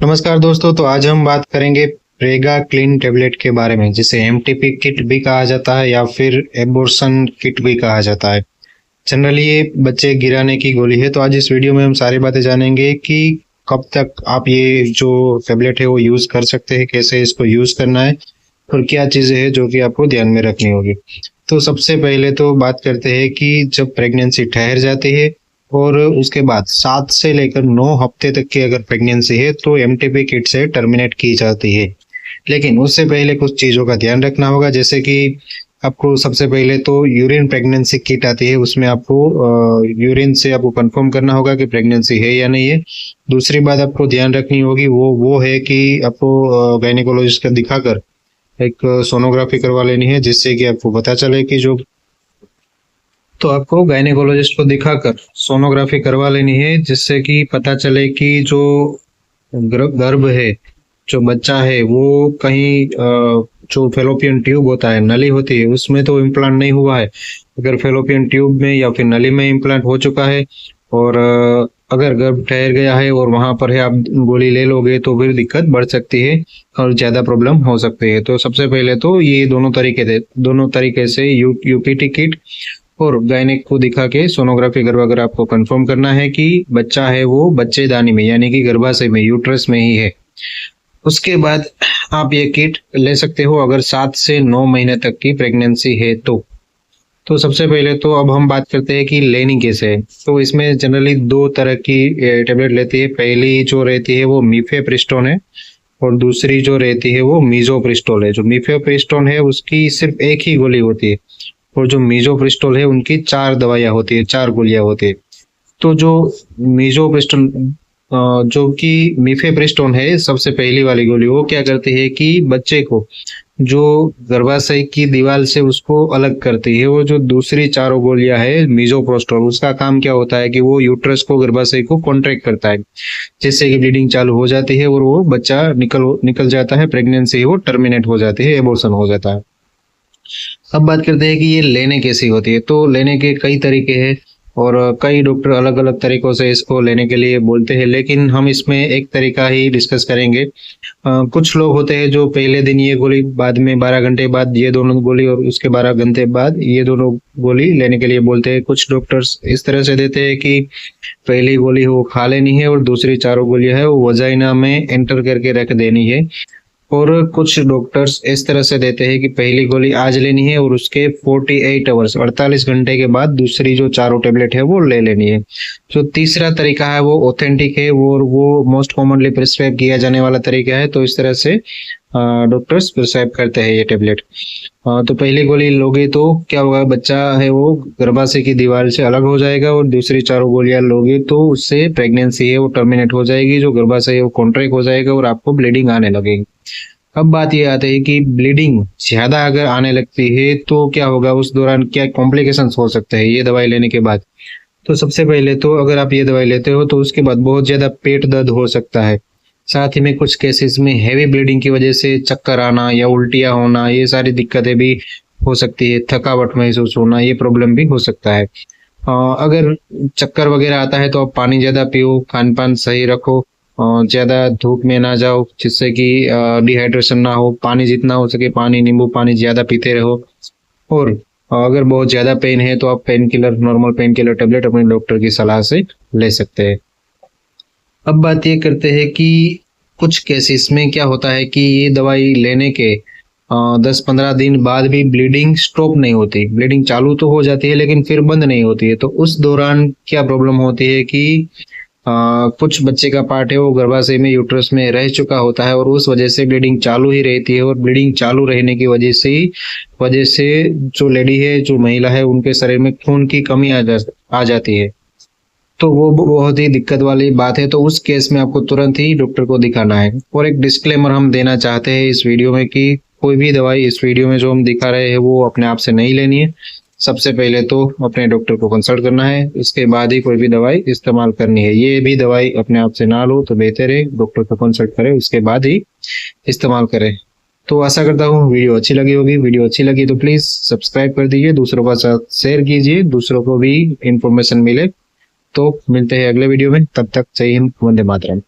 नमस्कार दोस्तों, तो आज हम बात करेंगे प्रेगा क्लीन टेबलेट के बारे में, जिसे एमटीपी किट भी कहा जाता है या फिर एबॉर्शन किट भी कहा जाता है। जनरली ये बच्चे गिराने की गोली है। तो आज इस वीडियो में हम सारी बातें जानेंगे कि कब तक आप ये जो टेबलेट है वो यूज कर सकते हैं, कैसे इसको यूज करना है और क्या चीजें हैं जो कि आपको ध्यान में रखनी होगी। तो सबसे पहले तो बात करते हैं कि जब प्रेगनेंसी ठहर जाती है और उसके बाद 7 से लेकर 9 हफ्ते तक की अगर प्रेगनेंसी है तो एमटीपी किट से टर्मिनेट की जाती है। लेकिन उससे पहले कुछ चीज़ों का ध्यान रखना होगा, जैसे कि आपको सबसे पहले तो यूरिन प्रेगनेंसी किट आती है, उसमें आपको यूरिन से आपको कंफर्म करना होगा कि प्रेगनेंसी है या नहीं है। दूसरी बात आपको ध्यान रखनी होगी वो है कि आपको गायनेकोलॉजिस्ट का दिखाकर एक सोनोग्राफी करवा लेनी है, जिससे कि आपको पता चले कि जो तो आपको गायनेकोलॉजिस्ट को दिखाकर सोनोग्राफी करवा लेनी है, जिससे कि पता चले कि जो गर्भ है, जो बच्चा है, वो कहीं जो फेलोपियन ट्यूब होता है, नली होती है, उसमें तो इम्प्लांट नहीं हुआ है। अगर फेलोपियन ट्यूब में या फिर नली में इम्प्लांट हो चुका है और अगर गर्भ ठहर गया है और वहां पर है, आप गोली ले लोगे तो फिर दिक्कत बढ़ सकती है और ज्यादा प्रॉब्लम हो सकती है। तो सबसे पहले तो ये दोनों तरीके से यूपीटी किट और गायनेक को दिखा के सोनोग्राफी करवाकर आपको कंफर्म करना है कि बच्चा है वो बच्चेदानी में यानी कि गर्भाशय में, यूट्रस में ही है। उसके बाद आप ये किट ले सकते हो अगर 7 से 9 महीने तक की प्रेगनेंसी है तो सबसे पहले तो अब हम बात करते हैं कि लेनी कैसे है। तो इसमें जनरली 2 तरह की टेबलेट लेती है। पहली जो रहती है वो मीफेप्रिस्टोन है और दूसरी जो रहती है वो मीजोप्रिस्टोल है। जो मीफेप्रिस्टोन है उसकी सिर्फ एक ही गोली होती है और जो मीजोप्रिस्टोल है उनकी 4 दवाइयाँ होती है, 4 गोलियां होती है। तो जो मीजोप्रिस्टोन जो कि मीफेप्रिस्टोन है, सबसे पहली वाली गोली, वो क्या करती है कि बच्चे को जो गर्भाशय की दीवार से उसको अलग करती है। वो जो दूसरी 4 गोलियां है मीजोप्रोस्टोल, उसका काम क्या होता है कि वो यूट्रस को, गर्भाशय को कॉन्ट्रैक्ट करता है, जिससे कि ब्लीडिंग चालू हो जाती है और वो बच्चा निकल जाता है, प्रेगनेंसी वो टर्मिनेट हो जाती है, एबॉर्शन हो जाता है। अब बात करते हैं कि ये लेने कैसी होती है। तो लेने के कई तरीके हैं और कई डॉक्टर अलग अलग तरीकों से इसको लेने के लिए बोलते हैं, लेकिन हम इसमें एक तरीका ही डिस्कस करेंगे। कुछ लोग होते हैं जो पहले दिन ये गोली, बाद में 12 घंटे बाद ये दोनों गोली और उसके 12 घंटे बाद ये दोनों गोली लेने के लिए बोलते हैं। कुछ डॉक्टर्स इस तरह से देते हैं कि पहली गोली वो खा लेनी है और दूसरी 4 गोलियां है वो वजाइना में एंटर करके रख देनी है। और कुछ डॉक्टर्स इस तरह से देते हैं कि पहली गोली आज लेनी है और उसके 48 आवर्स, 48 घंटे के बाद दूसरी जो 4 टेबलेट है वो ले लेनी है। जो तीसरा तरीका है वो ऑथेंटिक है, वो मोस्ट कॉमनली प्रिस्क्राइब किया जाने वाला तरीका है। तो इस तरह से डॉक्टर्स प्रिस्क्राइब करते हैं ये टेबलेट। तो पहली गोली लोगे तो क्या होगा, बच्चा है वो गर्भाशय की दीवार से अलग हो जाएगा और दूसरी 4 गोलियां लोगे तो उससे प्रेगनेंसी है वो टर्मिनेट हो जाएगी, जो गर्भाशय है वो कॉन्ट्रैक्ट हो जाएगा और आपको ब्लीडिंग आने लगेगी। अब बात ये आती है कि ब्लीडिंग ज्यादा अगर आने लगती है तो क्या होगा, उस दौरान क्या कॉम्प्लिकेशंस हो सकते हैं ये दवाई लेने के बाद। तो सबसे पहले तो अगर आप ये दवाई लेते हो तो उसके बाद बहुत ज्यादा पेट दर्द हो सकता है। साथ ही में कुछ केसेस में हैवी ब्लीडिंग की वजह से चक्कर आना या उल्टियां होना, ये सारी दिक्कतें भी हो सकती है। थकावट महसूस होना, ये प्रॉब्लम भी हो सकता है। अगर चक्कर वगैरह आता है तो आप पानी ज्यादा पियो, खान पान सही रखो, ज्यादा धूप में ना जाओ जिससे कि डिहाइड्रेशन ना हो। पानी जितना हो सके पानी, नींबू पानी ज्यादा पीते रहो। और अगर बहुत ज्यादा पेन है तो आप pain killer, normal pain killer tablet अपने डॉक्टर की सलाह से ले सकते हैं। अब बात ये करते हैं कि कुछ केसेस में क्या होता है कि ये दवाई लेने के 10-15 दिन बाद भी ब्लीडिंग स्टॉप नहीं होती, ब्लीडिंग चालू तो हो जाती है लेकिन फिर बंद नहीं होती है। तो उस दौरान क्या प्रॉब्लम होती है कि कुछ बच्चे का पार्ट है वो गर्भाशय में, यूट्रस में रह चुका होता है और उस वजह से ब्लीडिंग चालू ही रहती है। और ब्लीडिंग चालू रहने की वजह से जो लेडी है, जो महिला है, उनके शरीर में खून की कमी आ जाती है। तो वो बहुत ही दिक्कत वाली बात है। तो उस केस में आपको तुरंत ही डॉक्टर को दिखाना है। और एक डिस्क्लेमर हम देना चाहते हैं इस वीडियो में कि कोई भी दवाई इस वीडियो में जो हम दिखा रहे हैं वो अपने आप से नहीं लेनी है। सबसे पहले तो अपने डॉक्टर को कंसल्ट करना है, इसके बाद ही कोई भी दवाई इस्तेमाल करनी है। ये भी दवाई अपने आप से ना लो तो बेहतर है डॉक्टर को कंसल्ट करें, उसके बाद ही इस्तेमाल करें। तो आशा करता हूँ वीडियो अच्छी लगी होगी। वीडियो अच्छी लगी तो प्लीज सब्सक्राइब कर दीजिए, दूसरों के साथ शेयर कीजिए, दूसरों को भी इंफॉर्मेशन मिले। तो मिलते हैं अगले वीडियो में, तब तक जय हिंद, वंदे मातरम।